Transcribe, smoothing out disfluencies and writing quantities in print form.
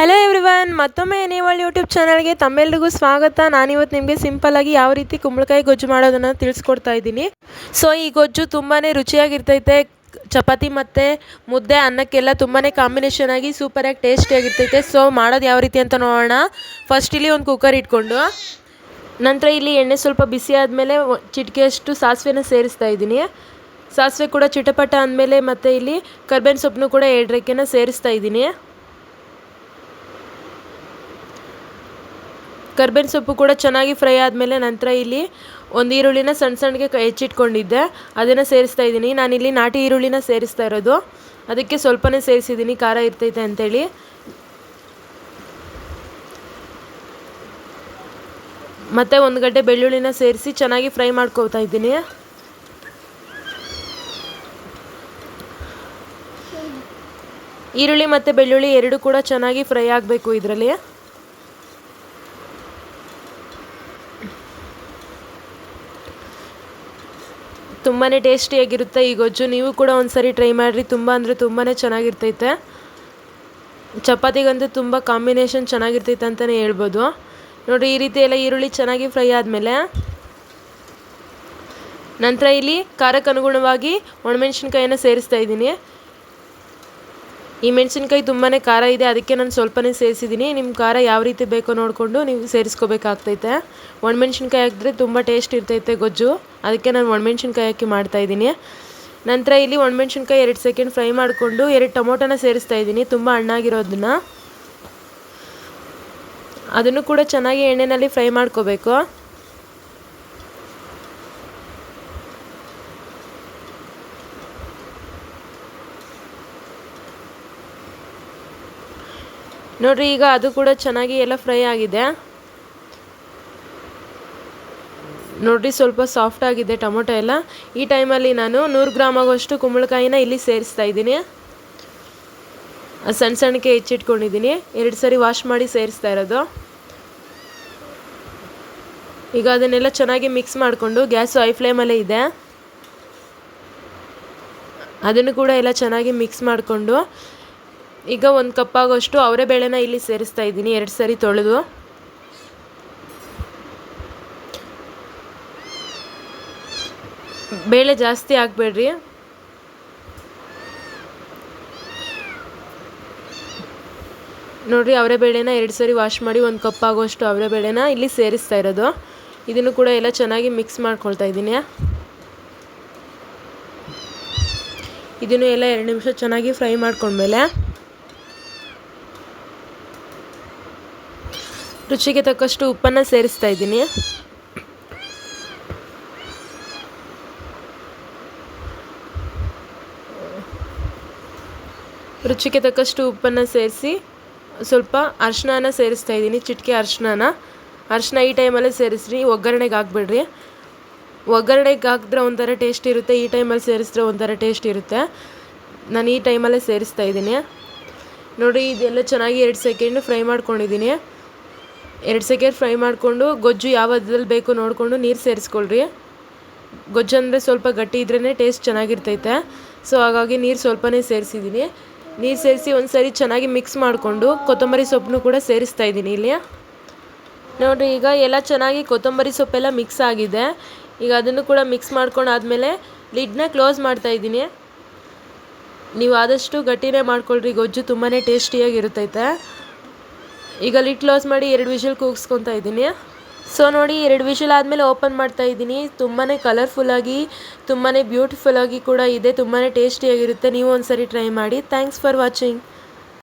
Hello everyone, ಮತ್ತೊಮ್ಮೆ annual YouTube ಚಾನಲ್ಗೆ ತಮ್ಮೆಲ್ಲರಿಗೂ ಸ್ವಾಗತ. ನಾನಿವತ್ತು ನಿಮಗೆ ಸಿಂಪಲ್ಲಾಗಿ ಯಾವ ರೀತಿ ಕುಂಬಳಕಾಯಿ ಗೊಜ್ಜು ಮಾಡೋದನ್ನು ತಿಳಿಸ್ಕೊಡ್ತಾ ಇದ್ದೀನಿ. ಸೊ ಈ ಗೊಜ್ಜು ತುಂಬಾ ರುಚಿಯಾಗಿರ್ತೈತೆ. ಚಪಾತಿ ಮತ್ತು ಮುದ್ದೆ ಅನ್ನಕ್ಕೆಲ್ಲ ತುಂಬಾ ಕಾಂಬಿನೇಷನ್ ಆಗಿ ಸೂಪರಾಗಿ ಟೇಸ್ಟಿಯಾಗಿರ್ತೈತೆ. ಸೊ ಮಾಡೋದು ಯಾವ ರೀತಿ ಅಂತ ನೋಡೋಣ. ಫಸ್ಟ್ ಇಲ್ಲಿ ಒಂದು ಕುಕ್ಕರ್ ಇಟ್ಕೊಂಡು ನಂತರ ಇಲ್ಲಿ ಎಣ್ಣೆ ಸ್ವಲ್ಪ ಬಿಸಿ ಆದಮೇಲೆ ಚಿಟಿಕೆಯಷ್ಟು ಸಾಸಿವೆನ ಸೇರಿಸ್ತಾ ಇದ್ದೀನಿ. ಸಾಸಿವೆ ಕೂಡ ಚಿಟಪಟ ಅಂದಮೇಲೆ ಮತ್ತು ಇಲ್ಲಿ ಕರ್ಬೇವಿನ ಸೊಪ್ಪನ್ನು ಕೂಡ 2 ರೆಕ್ಕೆನ ಸೇರಿಸ್ತಾ ಇದ್ದೀನಿ. ಕರ್ಬೇವಿನ ಸೊಪ್ಪು ಕೂಡ ಚೆನ್ನಾಗಿ ಫ್ರೈ ಆದಮೇಲೆ ನಂತರ ಇಲ್ಲಿ ಒಂದು ಈರುಳ್ಳಿನ ಸಣ್ಣಗೆ ಹೆಚ್ಚಿಟ್ಕೊಂಡಿದ್ದೆ, ಅದನ್ನು ಸೇರಿಸ್ತಾ ಇದ್ದೀನಿ. ನಾನಿಲ್ಲಿ ನಾಟಿ ಈರುಳ್ಳಿನ ಸೇರಿಸ್ತಾ ಇರೋದು, ಅದಕ್ಕೆ ಸ್ವಲ್ಪನೇ ಸೇರಿಸಿದ್ದೀನಿ ಖಾರ ಇರ್ತೈತೆ ಅಂತೇಳಿ. ಮತ್ತು 1 ಗಡ್ಡೆ ಬೆಳ್ಳುಳ್ಳಿನ ಸೇರಿಸಿ ಚೆನ್ನಾಗಿ ಫ್ರೈ ಮಾಡ್ಕೊತಾ ಇದ್ದೀನಿ. ಈರುಳ್ಳಿ ಮತ್ತು ಬೆಳ್ಳುಳ್ಳಿ ಎರಡು ಕೂಡ ಚೆನ್ನಾಗಿ ಫ್ರೈ ಆಗಬೇಕು ಇದರಲ್ಲಿ. ತುಂಬಾ ಟೇಸ್ಟಿಯಾಗಿರುತ್ತೆ ಈ ಗೊಜ್ಜು. ನೀವು ಕೂಡ ಒಂದ್ಸರಿ ಟ್ರೈ ಮಾಡಿರಿ. ತುಂಬ ಅಂದರೆ ತುಂಬಾ ಚೆನ್ನಾಗಿರ್ತೈತೆ. ಚಪಾತಿಗಂತೂ ತುಂಬ ಕಾಂಬಿನೇಷನ್ ಚೆನ್ನಾಗಿರ್ತೈತೆ ಅಂತಲೇ ಹೇಳ್ಬೋದು. ನೋಡಿರಿ, ಈ ರೀತಿ ಎಲ್ಲ ಈರುಳ್ಳಿ ಚೆನ್ನಾಗಿ ಫ್ರೈ ಆದಮೇಲೆ ನಂತರ ಇಲ್ಲಿ ಖಾರಕ್ಕೆ ಅನುಗುಣವಾಗಿ ಒಣಮೆಣ್ಸಿನ್ಕಾಯಿನ ಸೇರಿಸ್ತಾ ಇದ್ದೀನಿ. ಈ ಮೆಣಸಿನ್ಕಾಯಿ ತುಂಬಾ ಖಾರ ಇದೆ, ಅದಕ್ಕೆ ನಾನು ಸ್ವಲ್ಪನೇ ಸೇರಿಸಿದ್ದೀನಿ. ನಿಮ್ಮ ಖಾರ ಯಾವ ರೀತಿ ಬೇಕೋ ನೋಡಿಕೊಂಡು ನೀವು ಸೇರಿಸ್ಕೋಬೇಕಾಗ್ತೈತೆ. ಒಣಮೆಣ್ಸಿನ್ಕಾಯಿ ಹಾಕಿದ್ರೆ ತುಂಬ ಟೇಸ್ಟ್ ಇರ್ತೈತೆ ಗೊಜ್ಜು, ಅದಕ್ಕೆ ನಾನು ಒಣಮೆಣ್ಸಿನ್ಕಾಯಿ ಹಾಕಿ ಮಾಡ್ತಾಯಿದ್ದೀನಿ. ನಂತರ ಇಲ್ಲಿ ಒಣಮೆಣ್ಸಿನ್ಕಾಯಿ 2 ಸೆಕೆಂಡ್ ಫ್ರೈ ಮಾಡಿಕೊಂಡು 2 ಟೊಮೊಟೊನ ಸೇರಿಸ್ತಾ ಇದ್ದೀನಿ, ತುಂಬ ಹಣ್ಣಾಗಿರೋದನ್ನ. ಅದನ್ನು ಕೂಡ ಚೆನ್ನಾಗಿ ಎಣ್ಣೆಯಲ್ಲಿ ಫ್ರೈ ಮಾಡ್ಕೋಬೇಕು. ನೋಡಿರಿ, ಈಗ ಅದು ಕೂಡ ಚೆನ್ನಾಗಿ ಎಲ್ಲ ಫ್ರೈ ಆಗಿದೆ. ನೋಡಿರಿ, ಸ್ವಲ್ಪ ಸಾಫ್ಟ್ ಆಗಿದೆ ಟೊಮೊಟೊ ಎಲ್ಲ. ಈ ಟೈಮಲ್ಲಿ ನಾನು 100 ಗ್ರಾಮ್ ಆಗುವಷ್ಟು ಕುಂಬಳಕಾಯಿನ ಇಲ್ಲಿ ಸೇರಿಸ್ತಾ ಇದ್ದೀನಿ. ಸಣ್ಣಕ್ಕೆ ಹೆಚ್ಚಿಟ್ಕೊಂಡಿದ್ದೀನಿ, 2 ಸರಿ ವಾಶ್ ಮಾಡಿ ಸೇರಿಸ್ತಾ ಇರೋದು. ಈಗ ಅದನ್ನೆಲ್ಲ ಚೆನ್ನಾಗಿ ಮಿಕ್ಸ್ ಮಾಡಿಕೊಂಡು ಗ್ಯಾಸು ಹೈ ಫ್ಲೇಮಲ್ಲೇ ಇದೆ. ಅದನ್ನು ಕೂಡ ಎಲ್ಲ ಚೆನ್ನಾಗಿ ಮಿಕ್ಸ್ ಮಾಡಿಕೊಂಡು ಈಗ 1 ಕಪ್ ಆಗೋಷ್ಟು ಅವರೆಬೇಳೆನ ಇಲ್ಲಿ ಸೇರಿಸ್ತಾ ಇದ್ದೀನಿ, 2 ಸರಿ ತೊಳೆದು. ಬೇಳೆ ಜಾಸ್ತಿ ಹಾಕಬೇಡ್ರಿ. ನೋಡಿರಿ, ಅವರೆಬೇಳೆನ 2 ಸರಿ ವಾಶ್ ಮಾಡಿ 1 ಕಪ್ ಆಗೋಷ್ಟು ಅವರೆಬೇಳೆನ ಇಲ್ಲಿ ಸೇರಿಸ್ತಾ ಇರೋದು. ಇದನ್ನು ಕೂಡ ಎಲ್ಲ ಚೆನ್ನಾಗಿ ಮಿಕ್ಸ್ ಮಾಡ್ಕೊಳ್ತಾ ಇದ್ದೀನಿ. ಇದನ್ನು ಎಲ್ಲ 2 ನಿಮಿಷ ಚೆನ್ನಾಗಿ ಫ್ರೈ ಮಾಡ್ಕೊಂಡ್ಮೇಲೆ ರುಚಿಗೆ ತಕ್ಕಷ್ಟು ಉಪ್ಪನ್ನು ಸೇರಿಸ್ತಾ ಇದ್ದೀನಿ. ರುಚಿಗೆ ತಕ್ಕಷ್ಟು ಉಪ್ಪನ್ನು ಸೇರಿಸಿ ಸ್ವಲ್ಪ ಅರಿಶಿನ ಸೇರಿಸ್ತಾ ಇದ್ದೀನಿ, ಚಿಟಿಕೆ ಅರಿಶಿನ ಈ ಟೈಮಲ್ಲೇ ಸೇರಿಸ್ರಿ, ಒಗ್ಗರಣೆಗೆ ಹಾಕ್ಬೇಡ್ರಿ. ಒಗ್ಗರಣೆಗೆ ಹಾಕಿದ್ರೆ ಒಂಥರ ಟೇಸ್ಟ್ ಇರುತ್ತೆ, ಈ ಟೈಮಲ್ಲಿ ಸೇರಿಸಿದ್ರೆ ಒಂಥರ ಟೇಸ್ಟ್ ಇರುತ್ತೆ. ನಾನು ಈ ಟೈಮಲ್ಲೇ ಸೇರಿಸ್ತಾ ಇದ್ದೀನಿ. ನೋಡಿ, ಇದೆಲ್ಲ ಚೆನ್ನಾಗಿ 2 ಸೆಕೆಂಡ್ ಫ್ರೈ ಮಾಡ್ಕೊಂಡಿದ್ದೀನಿ. 2 ಸೆಕೆಂಡ್ ಫ್ರೈ ಮಾಡಿಕೊಂಡು ಗೊಜ್ಜು ಯಾವ ಹದದಲ್ಲಿ ಬೇಕು ನೋಡಿಕೊಂಡು ನೀರು ಸೇರಿಸ್ಕೊಳ್ರಿ. ಗೊಜ್ಜು ಅಂದರೆ ಸ್ವಲ್ಪ ಗಟ್ಟಿ ಇದ್ರೇ ಟೇಸ್ಟ್ ಚೆನ್ನಾಗಿರ್ತೈತೆ. ಸೊ ಹಾಗಾಗಿ ನೀರು ಸ್ವಲ್ಪನೇ ಸೇರಿಸಿದ್ದೀನಿ. ನೀರು ಸೇರಿಸಿ ಒಂದು ಸರಿ ಚೆನ್ನಾಗಿ ಮಿಕ್ಸ್ ಮಾಡಿಕೊಂಡು ಕೊತ್ತಂಬರಿ ಸೊಪ್ಪನ್ನು ಕೂಡ ಸೇರಿಸ್ತಾ ಇದ್ದೀನಿ ಇಲ್ಲಿ. ನೋಡಿರಿ, ಈಗ ಎಲ್ಲ ಚೆನ್ನಾಗಿ ಕೊತ್ತಂಬರಿ ಸೊಪ್ಪೆಲ್ಲ ಮಿಕ್ಸ್ ಆಗಿದೆ. ಈಗ ಅದನ್ನು ಕೂಡ ಮಿಕ್ಸ್ ಮಾಡ್ಕೊಂಡು ಆದಮೇಲೆ ಲಿಡ್ನ ಕ್ಲೋಸ್ ಮಾಡ್ತಾ ಇದ್ದೀನಿ. ನೀವು ಆದಷ್ಟು ಗಟ್ಟಿನೇ ಮಾಡ್ಕೊಳ್ರಿ, ಗೊಜ್ಜು ತುಂಬಾ ಟೇಸ್ಟಿಯಾಗಿರುತ್ತೈತೆ. ಈಗ ಲಿಡ್ ಕ್ಲೋಸ್ ಮಾಡಿ 2 ವಿಷಲ್ ಕೂಗಿಸ್ಕೊತಾ ಇದ್ದೀನಿ. ಸೊ ನೋಡಿ, 2 ವಿಷಲ್ ಆದಮೇಲೆ ಓಪನ್ ಮಾಡ್ತಾ ಇದ್ದೀನಿ. ತುಂಬಾ ಕಲರ್ಫುಲ್ಲಾಗಿ ತುಂಬಾ ಬ್ಯೂಟಿಫುಲ್ಲಾಗಿ ಕೂಡ ಇದೆ, ತುಂಬಾ ಟೇಸ್ಟಿಯಾಗಿರುತ್ತೆ. ನೀವು ಒಂದ್ಸರಿ ಟ್ರೈ ಮಾಡಿ. Thanks for watching.